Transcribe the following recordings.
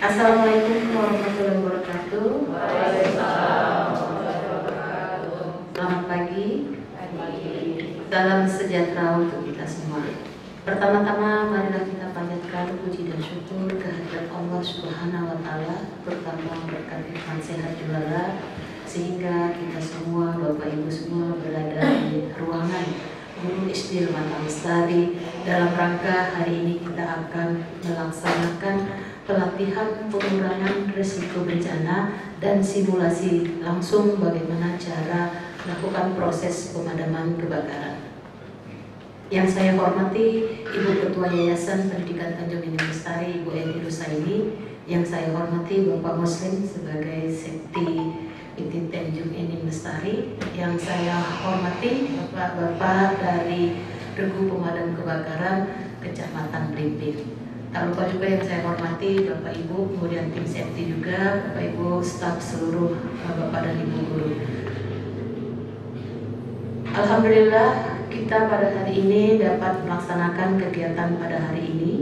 Assalamualaikum warahmatullahi wabarakatuh. Selamat pagi. Salam sejahtera untuk kita semua. Pertama-tama marilah kita panjatkan puji dan syukur kehadirat Allah Subhanahu wa taala, terutama berkat nikmat sehat juara, sehingga kita semua, Bapak Ibu semua berada di ruangan Guru SD Mata Lestari dalam rangka hari ini kita akan melaksanakan pelatihan pengurangan risiko bencana dan simulasi langsung bagaimana cara melakukan proses pemadaman kebakaran. Yang saya hormati Ibu Ketua Yayasan Pendidikan Tanjung Enim Lestari, Ibu Eni Rusaini. Yang saya hormati Bapak Muslim sebagai Sekti PT Tanjung Enim Lestari. Yang saya hormati Bapak-bapak dari Regu Pemadam Kebakaran Kecamatan Blimbing. Tak lupa juga yang saya hormati Bapak Ibu, kemudian tim safety juga, Bapak Ibu, staf seluruh Bapak dan Ibu guru. Alhamdulillah kita pada hari ini dapat melaksanakan kegiatan pada hari ini,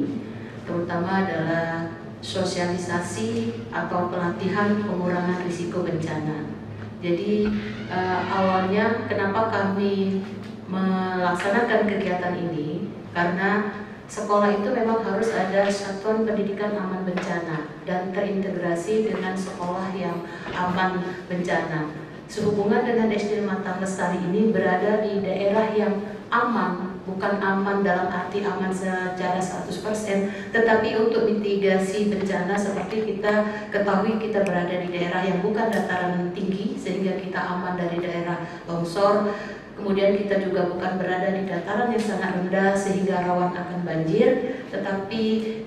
terutama adalah sosialisasi atau pelatihan pengurangan risiko bencana. Jadi awalnya kenapa kami melaksanakan kegiatan ini, karena sekolah itu memang harus ada satuan pendidikan aman bencana dan terintegrasi dengan sekolah yang aman bencana. Sehubungan dengan SD Mata Lestari ini berada di daerah yang aman, bukan aman dalam arti aman secara 100%, tetapi untuk mitigasi bencana seperti kita ketahui kita berada di daerah yang bukan dataran tinggi sehingga kita aman dari daerah longsor. Kemudian kita juga bukan berada di dataran yang sangat rendah sehingga rawan akan banjir, tetapi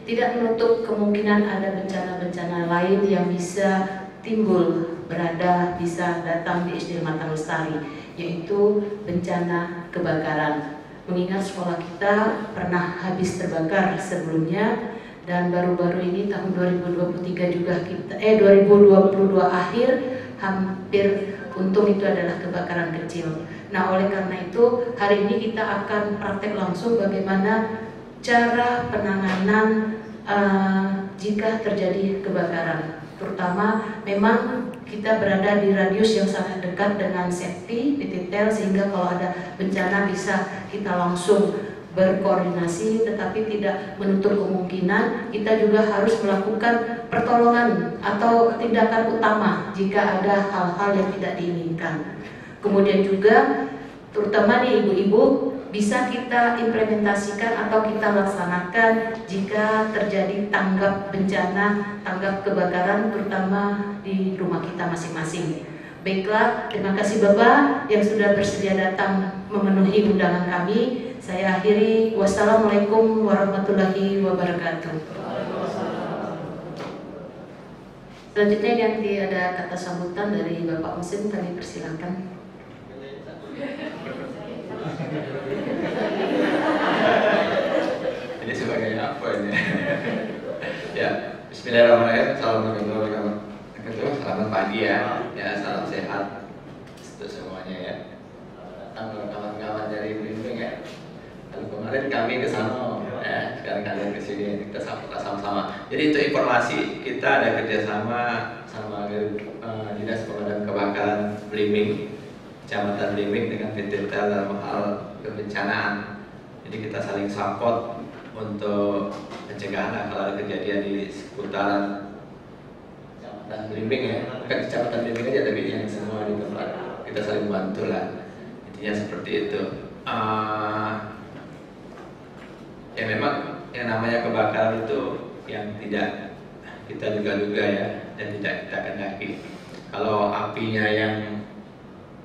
tidak menutup kemungkinan ada bencana-bencana lain yang bisa timbul, bisa datang di SD Mata Lestari, yaitu bencana kebakaran. Mengingat sekolah kita pernah habis terbakar sebelumnya, dan baru-baru ini tahun 2023 juga 2022 akhir hampir untung itu adalah kebakaran kecil. Nah, oleh karena itu hari ini kita akan praktek langsung bagaimana cara penanganan jika terjadi kebakaran. Terutama memang kita berada di radius yang sangat dekat dengan safety PTTEL sehingga kalau ada bencana bisa kita langsung berkoordinasi, tetapi tidak menutup kemungkinan kita juga harus melakukan pertolongan atau tindakan utama jika ada hal-hal yang tidak diinginkan. Kemudian juga terutama nih ibu-ibu bisa kita implementasikan atau kita laksanakan jika terjadi tanggap bencana, tanggap kebakaran terutama di rumah kita masing-masing. Baiklah, terima kasih Bapak yang sudah bersedia datang memenuhi undangan kami. Saya akhiri, wassalamualaikum warahmatullahi wabarakatuh. Selanjutnya nanti ada kata sambutan dari Bapak Muslim, kami persilakan. Ini sebagai apa ini? Ya, Bismillahirrahmanirrahim. Assalamualaikum warahmatullahi wabarakatuh. Selamat pagi ya. Ya, salam sehat untuk semuanya ya. Datang kawan-kawan dari Blimbing ya. Lalu kemarin kami ke sana, ya. Sekarang kalian ke sini, kita sama-sama. Jadi untuk informasi, kita ada kerjasama sama Dinas Pemadam Kebakaran Blimbing, Kecamatan Blimbing dengan PTTEL dalam hal kebencanaan. Jadi kita saling support untuk pencegahan kalau ada kejadian di seputaran Kecamatan Blimbing ya. Bukan Kecamatan Blimbing aja, tapi yang semua di tempat kita saling bantu lah. Intinya seperti itu. Ya memang yang namanya kebakaran itu yang tidak kita duga-duga ya, dan tidak kita kendaki. Kalau apinya yang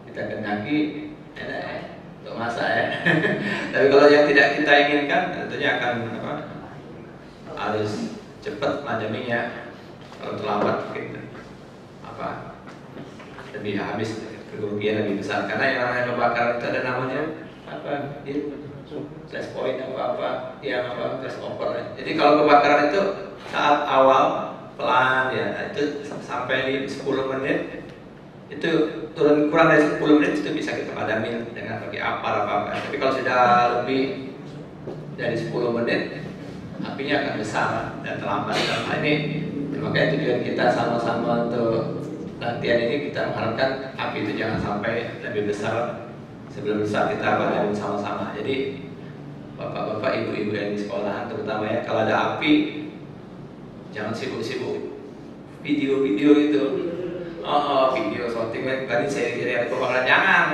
kita kendaki, enak ya, untuk masak ya. Tapi kalau yang tidak kita inginkan, tentunya akan harus cepat padaminya. Kalau terlambat mungkin lebih habis, kerugian lebih besar. Karena yang namanya kebakaran itu ada namanya flash point flash over. Jadi kalau kebakaran itu saat awal pelan ya, itu sampai 10 menit itu turun kurang dari 10 menit itu bisa kita padamin dengan pakai apa. Tapi kalau sudah lebih dari 10 menit apinya akan besar dan terlambat. Nah, ini terima Makanya tujuan kita sama-sama untuk latihan ini, kita mengharapkan api itu jangan sampai lebih besar sebelum besar kita bangun sama-sama. Jadi bapak-bapak, ibu-ibu yang di sekolahan terutama ya, kalau ada api jangan sibuk-sibuk video-video itu. Video shooting tadi saya ada kebakaran, jangan.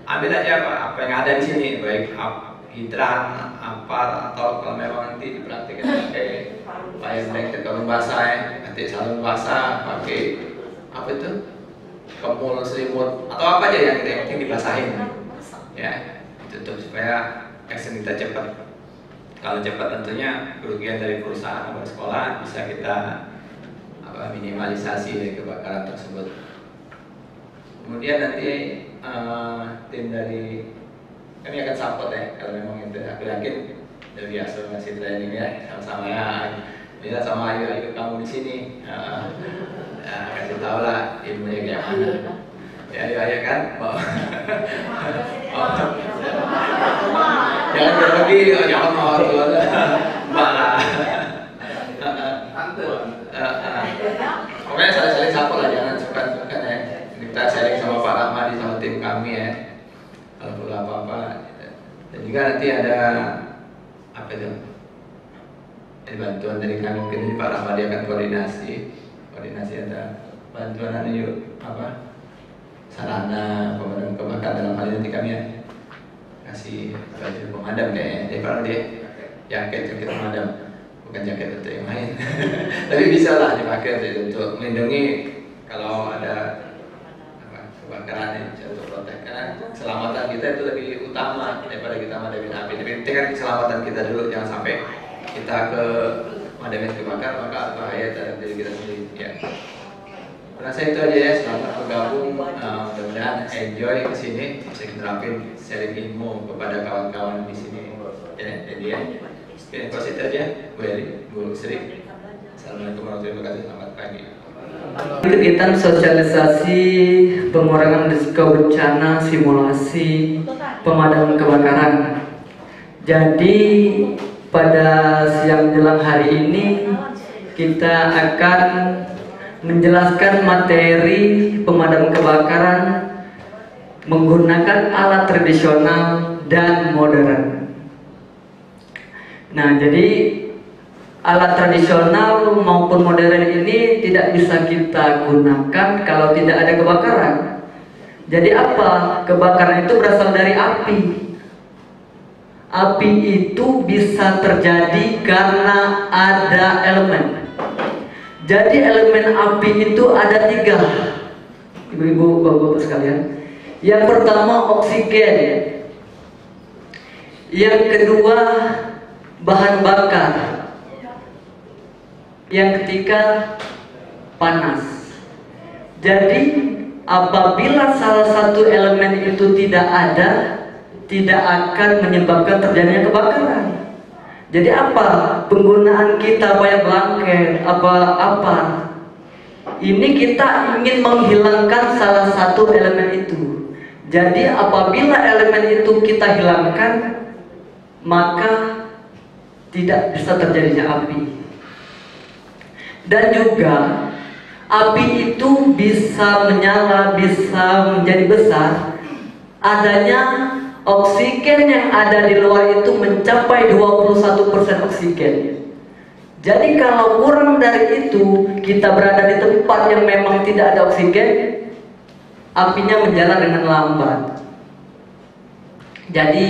Ambil aja apa yang ada di sini, baik hidran, apa, atau kalau memang nanti dipraktikkan pakai fire blanket kalau basah ya, nanti sarung basah, pakai apa itu, kemul, selimut, atau apa aja yang penting dibasahin ya, tutup supaya action kita cepat. Kalau cepat tentunya kerugian dari perusahaan atau sekolah bisa kita minimalisasi dari kebakaran tersebut. Kemudian nanti tim dari kami akan support ya, kalau memang itu aku yakin udah biasa ngasih training ya, sama-sama ya. Bisa sama ayo kamu di sini, kasih tahu lah ilmunya kayak mana. Ya ayo kan, jangan berlebih, jangan mau tuh, malah. Pokoknya saling support lah, jangan suka-suka ya. Kita sharing sama Pak Rahmadi sama tim kami ya, kalau perlu apa-apa. Dan juga nanti ada apa itu? Bantuan dari kami, mungkin Pak Rahmadi akan koordinasi ada bantuan yuk apa? Sarana pemadam kebakaran, dalam hal ini nanti kami ya kasih baju pemadam kayaknya. Jadi kalau dia jaket pemadam, bukan jaket untuk yang lain. Tapi bisa lah dipakai untuk melindungi kalau ada kebakaran ya, untuk protek. Karena keselamatan kita itu lebih utama daripada kita madamin api. Tapi penting kan keselamatan kita dulu, jangan sampai kita ke madamin kebakaran maka bahaya terhadap diri kita sendiri. Ya. Rasa itu aja ya, selamat bergabung. Mudah-mudahan enjoy kesini, bisa terapin sharing ilmu kepada kawan-kawan di sini. Ya, jadi ya. Oke, itu aja, Bu Heri, Bu Sri. Assalamualaikum warahmatullahi wabarakatuh. Selamat pagi. Kegiatan sosialisasi pengurangan risiko bencana, simulasi pemadam kebakaran. Jadi pada siang jelang hari ini kita akan menjelaskan materi pemadam kebakaran menggunakan alat tradisional dan modern. Nah, jadi alat tradisional maupun modern ini tidak bisa kita gunakan kalau tidak ada kebakaran. Jadi apa? Kebakaran itu berasal dari api. Api itu bisa terjadi karena ada elemen. Jadi elemen api itu ada 3, ibu-ibu, bapak-bapak sekalian. Yang pertama oksigen, yang kedua bahan bakar, yang ketiga panas. Jadi apabila salah satu elemen itu tidak ada, tidak akan menyebabkan terjadinya kebakaran. Jadi apa? Penggunaan kita wire blanket, apa-apa, ini kita ingin menghilangkan salah satu elemen itu. Jadi apabila elemen itu kita hilangkan, maka tidak bisa terjadinya api. Dan juga api itu bisa menyala, bisa menjadi besar adanya oksigen yang ada di luar itu mencapai 21% oksigen. Jadi kalau kurang dari itu, kita berada di tempat yang memang tidak ada oksigen, apinya menyala dengan lambat. Jadi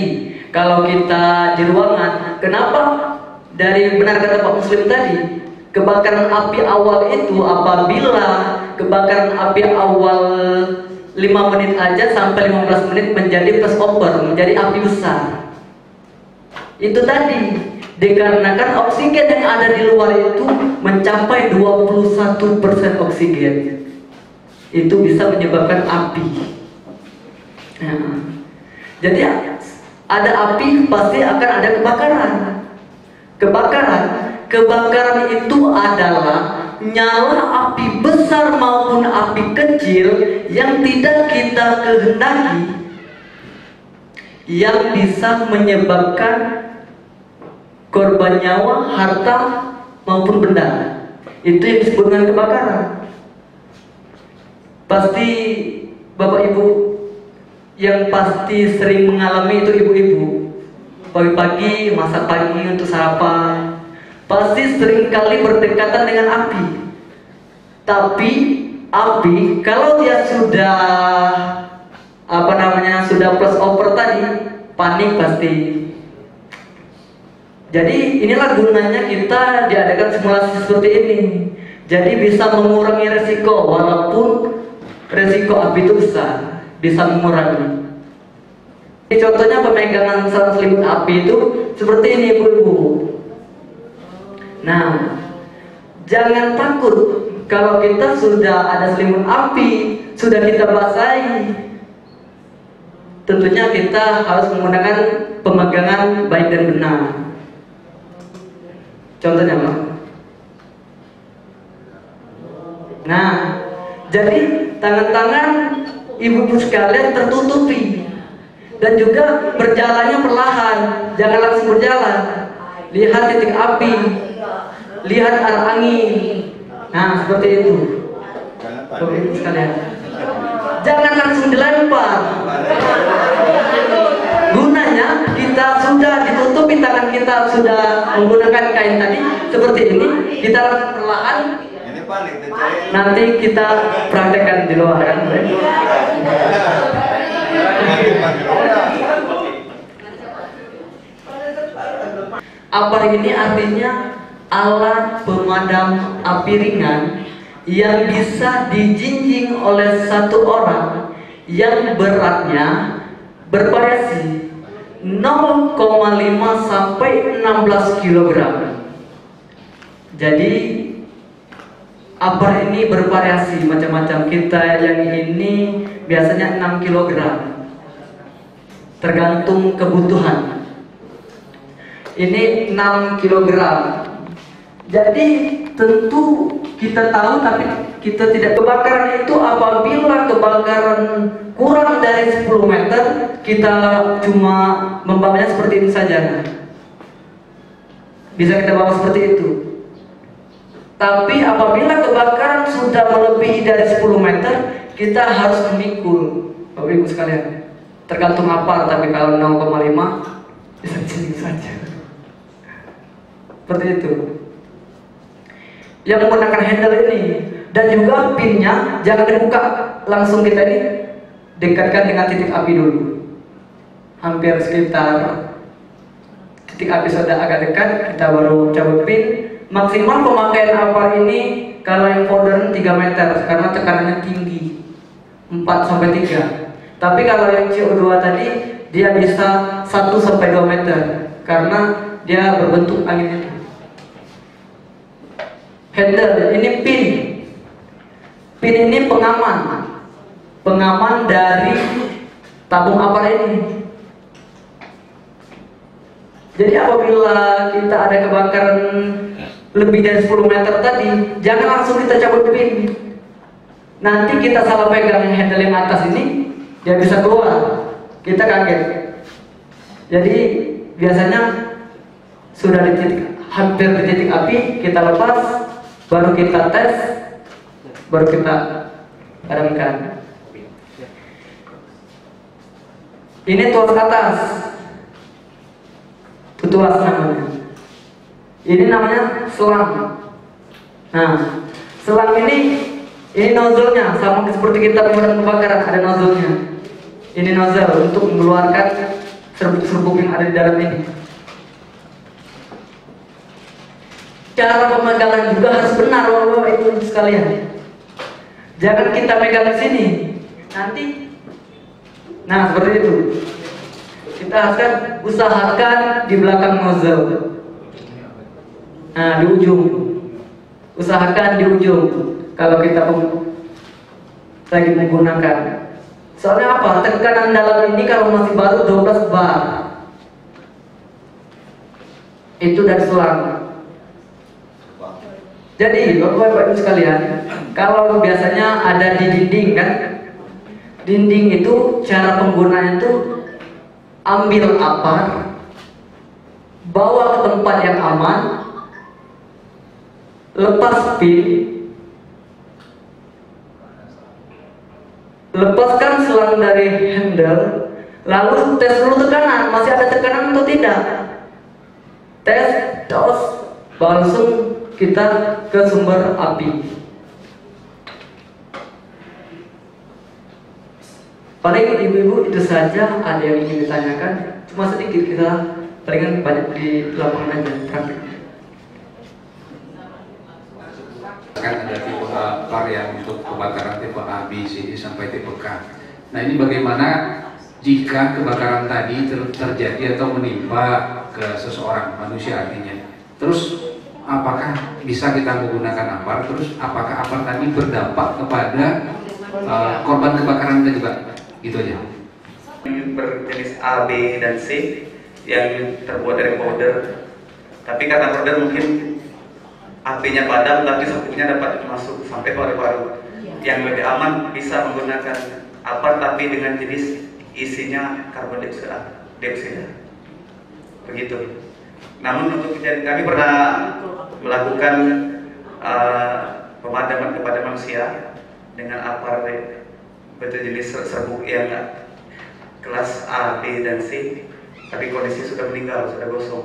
kalau kita di ruangan, kenapa dari benar kata Pak Muslim tadi, kebakaran api awal itu apabila kebakaran api awal 5 menit aja sampai 15 menit menjadi flash over, menjadi api besar. Itu tadi dikarenakan oksigen yang ada di luar itu mencapai 21% oksigen. Itu bisa menyebabkan api. Nah, jadi ada api pasti akan ada kebakaran. Kebakaran itu adalah nyala api besar maupun api kecil yang tidak kita kehendaki, yang bisa menyebabkan korban nyawa, harta maupun benda. Itu yang disebut dengan kebakaran. Pasti Bapak Ibu yang pasti sering mengalami itu ibu-ibu. Pagi-pagi masak pagi untuk sarapan, pasti sering kali berdekatan dengan api. Tapi api kalau dia sudah sudah plus over tadi, panik pasti. Jadi inilah gunanya kita diadakan simulasi seperti ini. Jadi bisa mengurangi resiko, walaupun resiko api itu besar, bisa mengurangi. Contohnya pemegangan sarang selimut api itu seperti ini ibu-ibu. Nah, jangan takut kalau kita sudah ada selimut api, sudah kita basahi. Tentunya kita harus menggunakan pemegangan baik dan benar. Contohnya apa? Nah, jadi tangan-tangan ibu-ibu sekalian tertutupi dan juga berjalannya perlahan, jangan langsung berjalan. Lihat titik api, lihat arah angin. Nah, seperti itu. Ibu sekalian, jangan langsung dilempar. Gunanya kita sudah ditutupi tangan kita, sudah menggunakan kain tadi seperti ini, kita langsung perlahan. Nanti kita praktekkan di luar kan. Apar ini artinya alat pemadam api ringan yang bisa dijinjing oleh satu orang yang beratnya bervariasi 0,5 sampai 16 kg. Jadi apar ini bervariasi macam-macam. Kita yang ini biasanya 6 kg, tergantung kebutuhan. Ini 6 kg. Jadi tentu kita tahu, tapi kita tidak. Kebakaran itu apabila kebakaran kurang dari 10 meter, kita cuma membawanya seperti ini saja. Bisa kita bawa seperti itu. Tapi apabila kebakaran sudah melebihi dari 10 meter, kita harus memikul, Bapak Ibu sekalian. Tergantung apa, tapi kalau 0,5 bisa sini saja. Seperti itu. Yang menggunakan handle ini dan juga pinnya jangan dibuka langsung, kita ini dekatkan dengan titik api dulu. Hampir sekitar titik api sudah agak dekat, kita baru cabut pin. Maksimal pemakaian apar ini kalau yang modern 3 meter karena tekanannya tinggi 4-3. Tapi kalau yang CO2 tadi dia bisa 1-2 meter karena dia berbentuk angin itu. Handle ini pin. Pin ini pengaman dari tabung apar ini. Jadi apabila kita ada kebakaran lebih dari 10 meter tadi, jangan langsung kita cabut pin. Nanti kita salah pegang handle yang atas ini, dia bisa keluar. Kita kaget. Jadi biasanya sudah di titik, hampir di titik api, kita lepas, baru kita tes, baru kita padamkan. Ini tuas atas, tuas namanya. Ini namanya selang. Nah, selang ini nozzle-nya sama seperti kita pemadam kebakaran, ada nozzle-nya. Ini nozzle untuk mengeluarkan serbuk-serbuk yang ada di dalam ini. Cara pemegangan juga harus benar, Bapak Ibu sekalian. Jangan kita megang di sini, nanti. Nah, seperti itu. Kita harus usahakan di belakang nozzle. Nah, di ujung. Usahakan di ujung kalau kita lagi menggunakan. Soalnya apa? Tekanan dalam ini kalau masih baru 12 bar. Itu dari selang. Jadi Bapak Ibu sekalian, kalau biasanya ada di dinding kan, dinding itu cara penggunaannya itu ambil apar, bawa ke tempat yang aman, lepas pin, lepaskan selang dari handle, lalu tes dulu tekanan, masih ada tekanan atau tidak. Tes, tos, langsung kita ke sumber api. Paling ibu-ibu itu saja, ada yang ingin ditanyakan, cuma sedikit, kita palingan banyak di lapangan aja praktik. Kan ada tipe varian untuk kebakaran tipe A, B, C, D sampai tipe K. Nah ini bagaimana jika kebakaran tadi terjadi atau menimpa ke seseorang manusia artinya. Terus apakah bisa kita menggunakan apar? Terus apakah apar tadi berdampak kepada korban kebakaran tadi, Pak? Gitu aja. Berjenis A, B, dan C yang terbuat dari powder. Tapi karena powder mungkin apinya padam, tapi sapunya dapat masuk sampai paru-paru. Yang lebih aman bisa menggunakan apar, tapi dengan jenis isinya karbon dioksida. Begitu. Namun untuk kejadian kami pernah melakukan pemadaman kepada manusia dengan apar berjenis serbuk yang kelas A, B, dan C, tapi kondisi sudah meninggal, sudah gosong.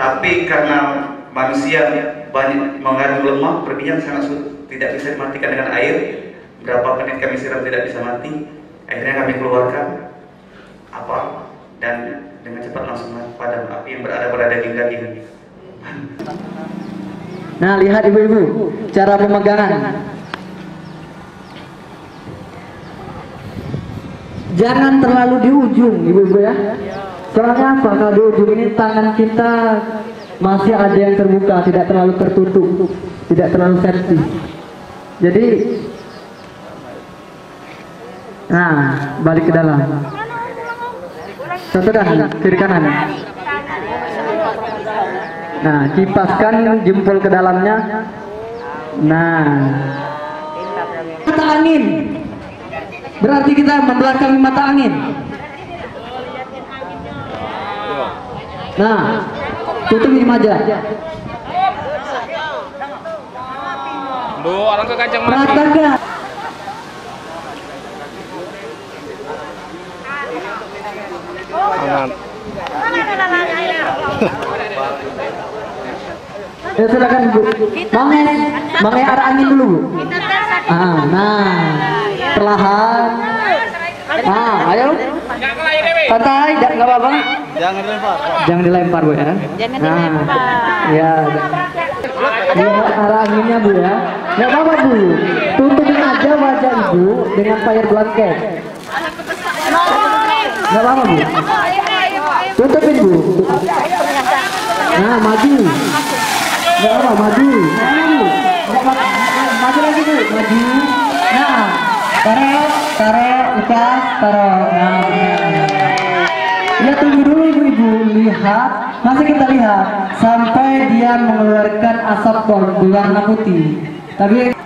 Tapi karena manusia banyak mengandung lemak berminyak sangat tidak bisa dimatikan dengan air, berapa menit kami siram tidak bisa mati, akhirnya kami keluarkan apa dan dengan cepat langsung padam api yang berada di daging. Nah, lihat ibu-ibu cara pemegangan. Jangan terlalu di ujung, ibu-ibu ya. Soalnya apa? Kalau di ujung ini tangan kita masih ada yang terbuka, tidak terlalu tertutup, tidak terlalu safety. Jadi, nah, balik ke dalam. Satu kanan, kiri kanan. Nah, kipaskan jempol ke dalamnya. Nah, mata angin. Berarti kita membelakangi mata angin. Nah, tutup ini aja. Duh, orang kekancang mati. Ratakan. Ya silakan Bu. Mangai arah angin dulu Bu. Nah, perlahan. Ayo. Santai, nggak apa-apa. Jangan dilempar Bu ya. Ya. Lihat arah anginnya Bu ya. Nggak apa-apa Bu. Tutupin aja wajah Ibu dengan fire blanket. Nggak apa-apa Bu. Tutupin Bu. Nah, maju. Nggak apa, maju. Maju lagi Bu, maju. Nah, taruh, lepas, taruh. Nah, ya tunggu dulu ibu-ibu, lihat. Masih kita lihat sampai dia mengeluarkan asap berwarna putih. Tapi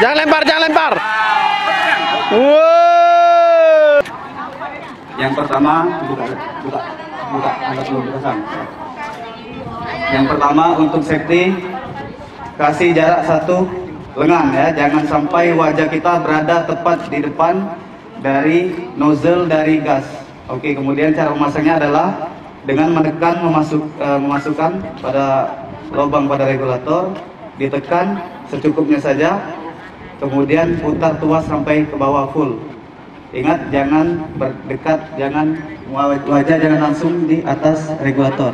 Jangan lempar, jangan lempar. Yang pertama, buka, angkat dulu pasang. Yang pertama untuk safety, kasih jarak 1 lengan ya, jangan sampai wajah kita berada tepat di depan dari nozzle dari gas. Oke, kemudian cara memasangnya adalah dengan menekan memasukkan pada lubang pada regulator, ditekan secukupnya saja, kemudian putar tuas sampai ke bawah full. Ingat jangan berdekat, wajah jangan langsung di atas regulator.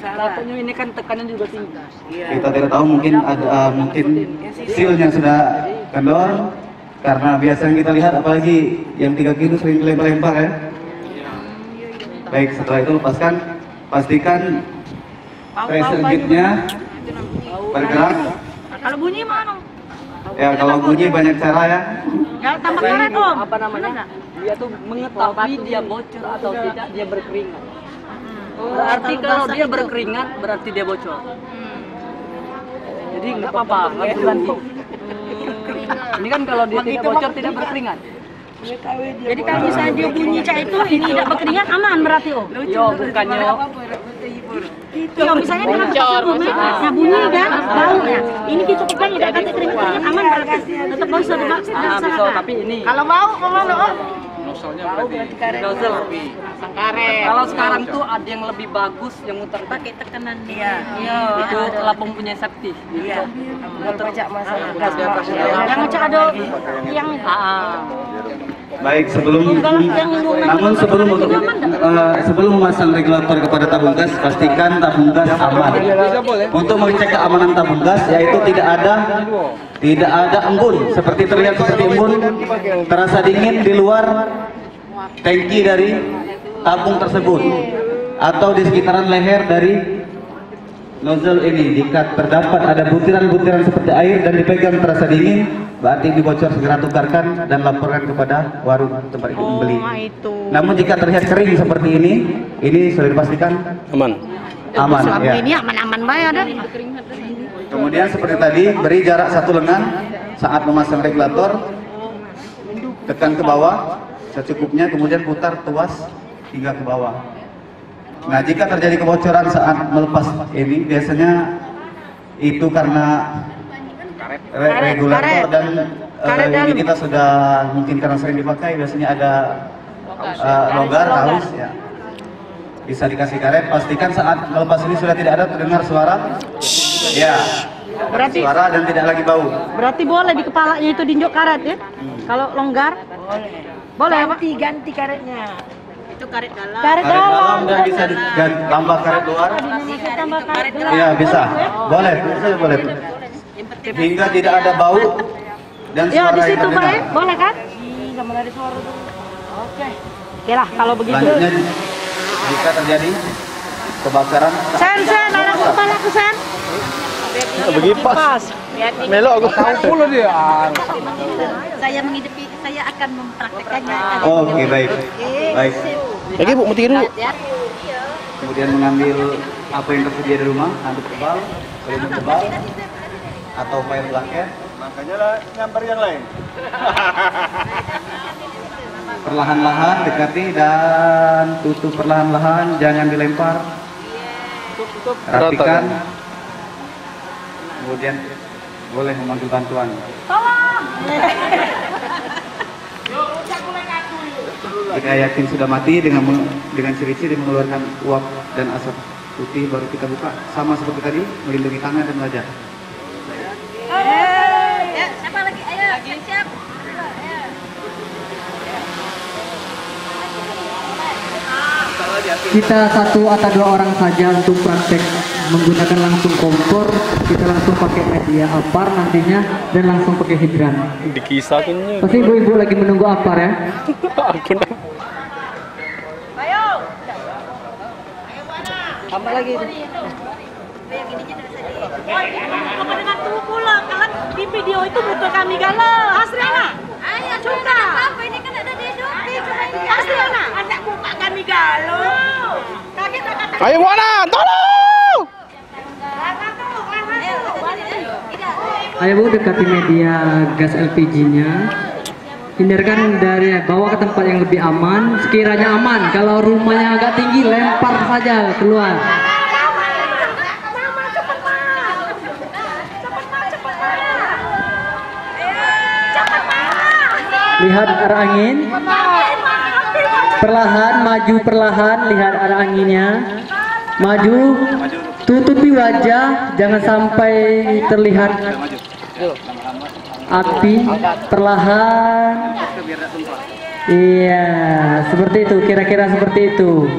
Satunya ini kan tekanan juga tinggi. Kita tidak tahu, mungkin ada sealnya sudah kendor, karena biasanya kita lihat apalagi yang 3 kilo sering dilempar-lempar ya. Baik, setelah itu lepaskan, pastikan pressure gauge-nya bergerak. Kalau bunyi mana? Ya, kalau bunyi banyak cara ya. Ya tambah keren Om. Apa namanya? Dia tuh mengetahui dia bocor atau tidak, dia berkeringat. Berarti kalau dia berkeringat berarti dia bocor. Jadi nggak apa-apa, nggak perlu ganti. Ini kan kalau dia tidak bocor tidak berkeringat. Jadi kalau misalnya dia bunyi cak itu ini tidak berkeringat aman berarti oh. Yo bukannya. Yo misalnya dengan nah bunyi kan bau ya. Ini kita pegang tidak kata keringat aman berarti. Tetap bisa Bisa tapi ini. Kalau bau kemana oh? Nozzle-nya berarti Nozzle. Karet. Kalau sekarang tuh ada yang lebih bagus yang muter Pakai tekanan. Iya. itu telah mempunyai sakti. Iya. Muter cak masalah gas. Yang cak ada yang Baik, sebelum memasang regulator kepada tabung gas, pastikan tabung gas aman. Untuk mengecek keamanan tabung gas, yaitu tidak ada embun, seperti terlihat seperti embun, terasa dingin di luar tangki dari tabung tersebut, atau di sekitaran leher dari nozzle ini. Jika terdapat ada butiran-butiran seperti air dan dipegang terasa dingin, berarti dibocor, segera tukarkan dan laporkan kepada warung tempat itu membeli. Namun jika terlihat kering seperti ini sudah dipastikan aman ya. ini aman-aman baik ada. Kemudian seperti tadi, beri jarak 1 lengan saat memasang regulator, tekan ke bawah secukupnya, kemudian putar tuas hingga ke bawah. Nah, jika terjadi kebocoran saat melepas ini, biasanya itu karena regulator dan ini kita sudah mungkin karena sering dipakai, biasanya ada longgar halus ya. Bisa dikasih karet. Pastikan saat melepas ini sudah tidak ada terdengar suara ya, Berarti suara dan tidak lagi bau. Berarti boleh di kepalanya itu dinjok karet ya? Kalau longgar? Boleh apa? Ganti karetnya. Itu karet dalam. Karet dalam dan bisa ditambah karet luar. Tambah karet dalam. Iya bisa, boleh, boleh. Hingga tidak ada bau dan Ya suara di yang situ Pak, terdengar. boleh kan? Sama dari suara tuh. Oke. Oke lah kalau begitu. Selanjutnya, jika terjadi kebakaran, Sen, anak kepala aku Sen. Begini pas. Melok aku. Tahu pula dia. Saya menghidupi, saya akan mempraktekannya. oke baik, baik. Lagi Bu, mati dulu. Kemudian mengambil apa yang tersedia di rumah, handuk tebal, selimut tebal, atau file blanket. Makanya lah nyamper yang lain. Perlahan-lahan dekati dan tutup perlahan-lahan, jangan dilempar. Rapikan. Kemudian boleh memanggil bantuan. Jika yakin sudah mati dengan ciri-ciri mengeluarkan uap dan asap putih, baru kita buka. Sama seperti tadi, melindungi tangan dan wajah. Ya, siapa lagi? Ayo, siap. Kita 1 atau 2 orang saja untuk praktek menggunakan langsung kompor. Kita langsung pakai media apar nantinya dan langsung pakai hidran. Dikisahinnya. Pasti ibu-ibu lagi menunggu apar ya. Ayo. Tambah lagi. Kamu dengan tuh pula, kan di video itu butuh kami galau. Asriana. Ayo coba. Apa ini kan ada di Shopee. Asriana, anak buka kami galau. Kaget tak kata. Ayo mana? Tolong! Ayo Bu, dekati media gas LPG-nya. Hindarkan dari bawa ke tempat yang lebih aman. Sekiranya aman, kalau rumahnya agak tinggi lempar saja keluar. Lihat arah angin. Perlahan maju, perlahan lihat arah anginnya. Maju, tutupi wajah, jangan sampai terlihat api. Perlahan. Iya, seperti itu, kira-kira seperti itu.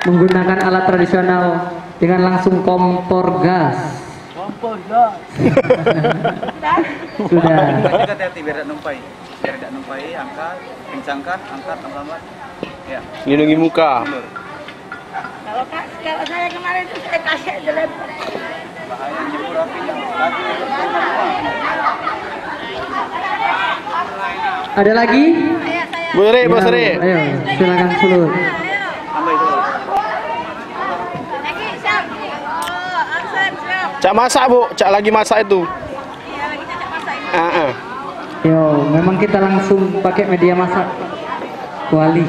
Menggunakan alat tradisional dengan langsung kompor gas. Sudah. Hati-hati biar tidak numpai. Biar tidak numpai, angkat, kencangkan, angkat, lambat. Ya. Lindungi muka. Kalau saya kemarin itu saya kasih aja lempar. Bahaya jemur apinya. Ada lagi? Bu Sri, Bu Sri. Ayo, silakan Sulut. Tambah itu. Lagi siap. Oh, Aksen siap. Cak masak Bu, Cak lagi masak itu. Iya, lagi cacak masak ini. Yo, memang kita langsung pakai media masak kuali.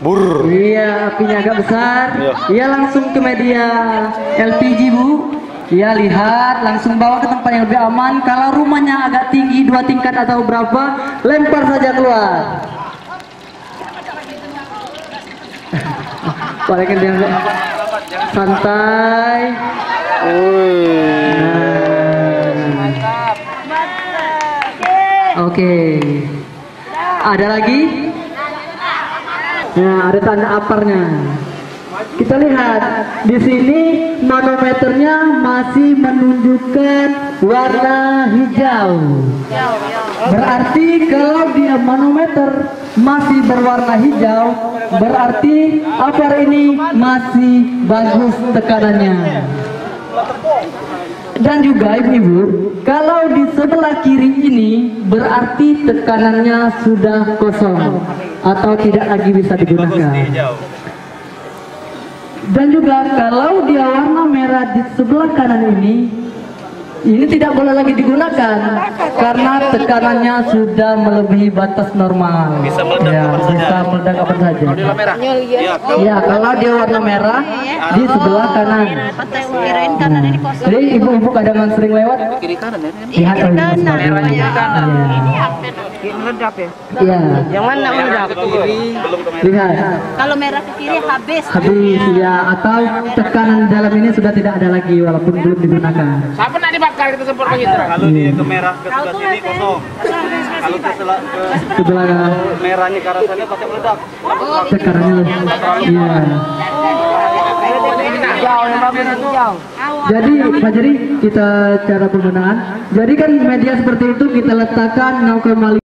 Bur. Iya, apinya agak besar. Iya, langsung ke media LPG, Bu. Iya, lihat, langsung bawa ke tempat yang lebih aman. Kalau rumahnya agak tinggi, 2 tingkat atau berapa, lempar saja keluar. Palingkan dia santai. Oke. Ada lagi? Nah, ada tanda aparnya. Kita lihat di sini manometernya masih menunjukkan warna hijau. Berarti kalau dia manometer masih berwarna hijau, berarti apar ini masih bagus tekanannya. Dan juga ibu-ibu, kalau di sebelah kiri ini berarti tekanannya sudah kosong atau tidak lagi bisa digunakan. Dan juga kalau dia warna merah di sebelah kanan ini tidak boleh lagi digunakan karena tekanannya sudah melebihi batas normal. Bisa meledak kapan saja. Ya, kalau dia warna merah di sebelah kanan. Jadi ibu-ibu kadang sering lewat. Lihat merahnya kanan. Ini meledak ya? Iya. Yang mana meledak? Lihat. Kalau merah ke kiri habis. Habis ya, atau tekanan dalam ini sudah tidak ada lagi walaupun belum digunakan. Siapa nak dibakar kita sempat begitu? Kalau dia ke merah ke sebelah sini kosong. Kalau ke sebelah merahnya ke arah sana pasti meledak. Tekanannya iya. Jadi Pak Jeri, kita cara penggunaan. Jadi kan media seperti itu kita letakkan 0,5